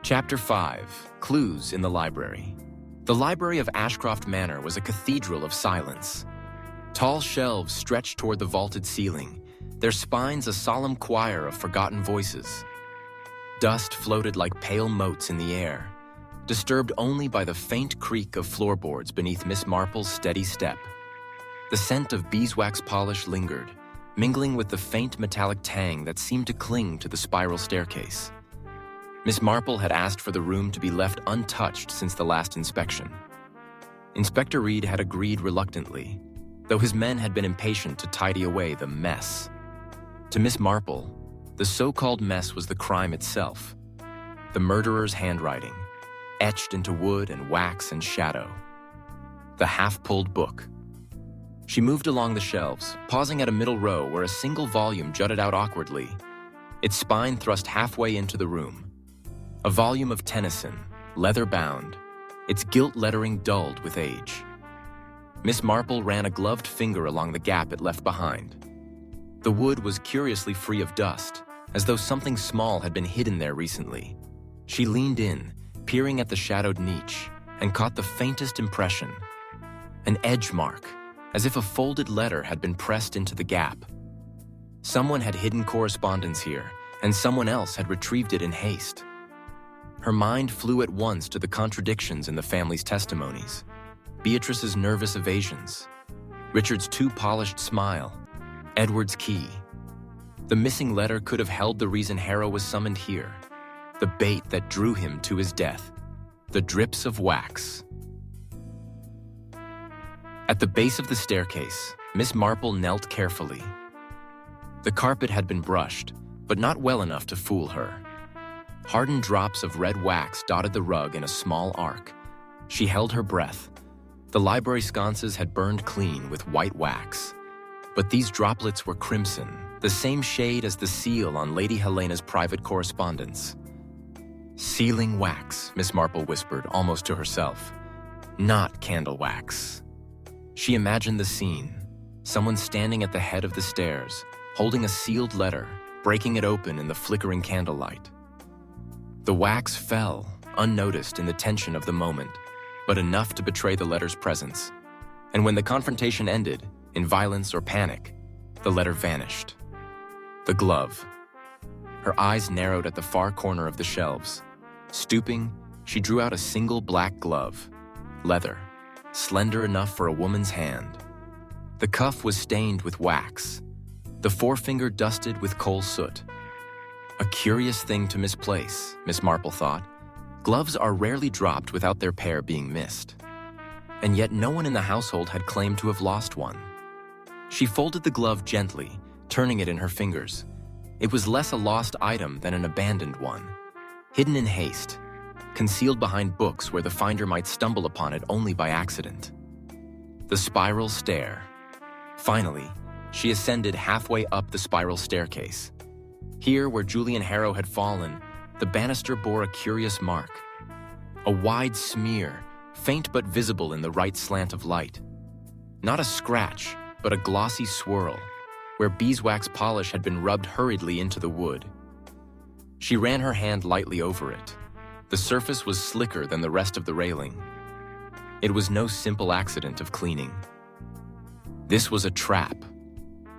Chapter 5. Clues in the Library. The library of Ashcroft Manor was a cathedral of silence. Tall shelves stretched toward the vaulted ceiling, their spines a solemn choir of forgotten voices. Dust floated like pale motes in the air, disturbed only by the faint creak of floorboards beneath Miss Marple's steady step. The scent of beeswax polish lingered, mingling with the faint metallic tang that seemed to cling to the spiral staircase. Miss Marple had asked for the room to be left untouched since the last inspection. Inspector Reed had agreed reluctantly, though his men had been impatient to tidy away the mess. To Miss Marple, the so-called mess was the crime itself, the murderer's handwriting, etched into wood and wax and shadow. The half-pulled book. She moved along the shelves, pausing at a middle row where a single volume jutted out awkwardly, its spine thrust halfway into the room. A volume of Tennyson, leather-bound, its gilt lettering dulled with age. Miss Marple ran a gloved finger along the gap it left behind. The wood was curiously free of dust, as though something small had been hidden there recently. She leaned in, peering at the shadowed niche, and caught the faintest impression. An edge mark, as if a folded letter had been pressed into the gap. Someone had hidden correspondence here, and someone else had retrieved it in haste. Her mind flew at once to the contradictions in the family's testimonies. Beatrice's nervous evasions, Richard's too polished smile, Edward's key. The missing letter could have held the reason Harrow was summoned here, the bait that drew him to his death, the drips of wax. At the base of the staircase, Miss Marple knelt carefully. The carpet had been brushed, but not well enough to fool her. Hardened drops of red wax dotted the rug in a small arc. She held her breath. The library sconces had burned clean with white wax, but these droplets were crimson, the same shade as the seal on Lady Helena's private correspondence. Sealing wax, Miss Marple whispered, almost to herself. Not candle wax. She imagined the scene, someone standing at the head of the stairs, holding a sealed letter, breaking it open in the flickering candlelight. The wax fell, unnoticed in the tension of the moment, but enough to betray the letter's presence. And when the confrontation ended, in violence or panic, the letter vanished. The glove. Her eyes narrowed at the far corner of the shelves. Stooping, she drew out a single black glove, leather, slender enough for a woman's hand. The cuff was stained with wax, the forefinger dusted with coal soot. A curious thing to misplace, Miss Marple thought. Gloves are rarely dropped without their pair being missed. And yet no one in the household had claimed to have lost one. She folded the glove gently, turning it in her fingers. It was less a lost item than an abandoned one, hidden in haste, concealed behind books where the finder might stumble upon it only by accident. The spiral stair. Finally, she ascended halfway up the spiral staircase. Here, where Julian Harrow had fallen, the banister bore a curious mark. A wide smear, faint but visible in the right slant of light. Not a scratch, but a glossy swirl, where beeswax polish had been rubbed hurriedly into the wood. She ran her hand lightly over it. The surface was slicker than the rest of the railing. It was no simple accident of cleaning. This was a trap,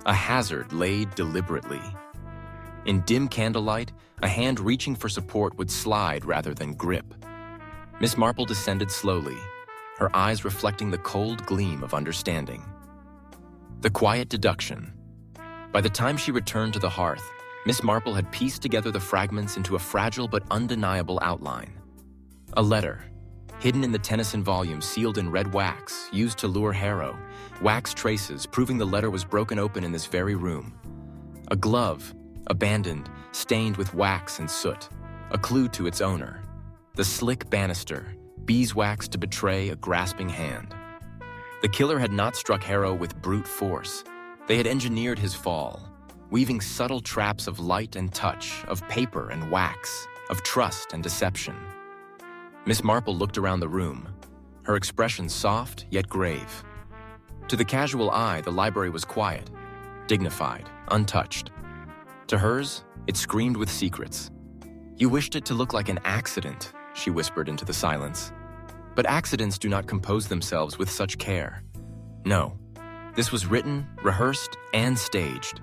a hazard laid deliberately. In dim candlelight, a hand reaching for support would slide rather than grip. Miss Marple descended slowly, her eyes reflecting the cold gleam of understanding. The quiet deduction. By the time she returned to the hearth, Miss Marple had pieced together the fragments into a fragile but undeniable outline. A letter, hidden in the Tennyson volume sealed in red wax, used to lure Harrow, wax traces proving the letter was broken open in this very room. A glove, abandoned, stained with wax and soot, a clue to its owner. The slick banister, beeswax to betray a grasping hand. The killer had not struck Harrow with brute force. They had engineered his fall, weaving subtle traps of light and touch, of paper and wax, of trust and deception. Miss Marple looked around the room, her expression soft yet grave. To the casual eye, the library was quiet, dignified, untouched. To hers, it screamed with secrets. You wished it to look like an accident, she whispered into the silence. But accidents do not compose themselves with such care. No, this was written, rehearsed, and staged.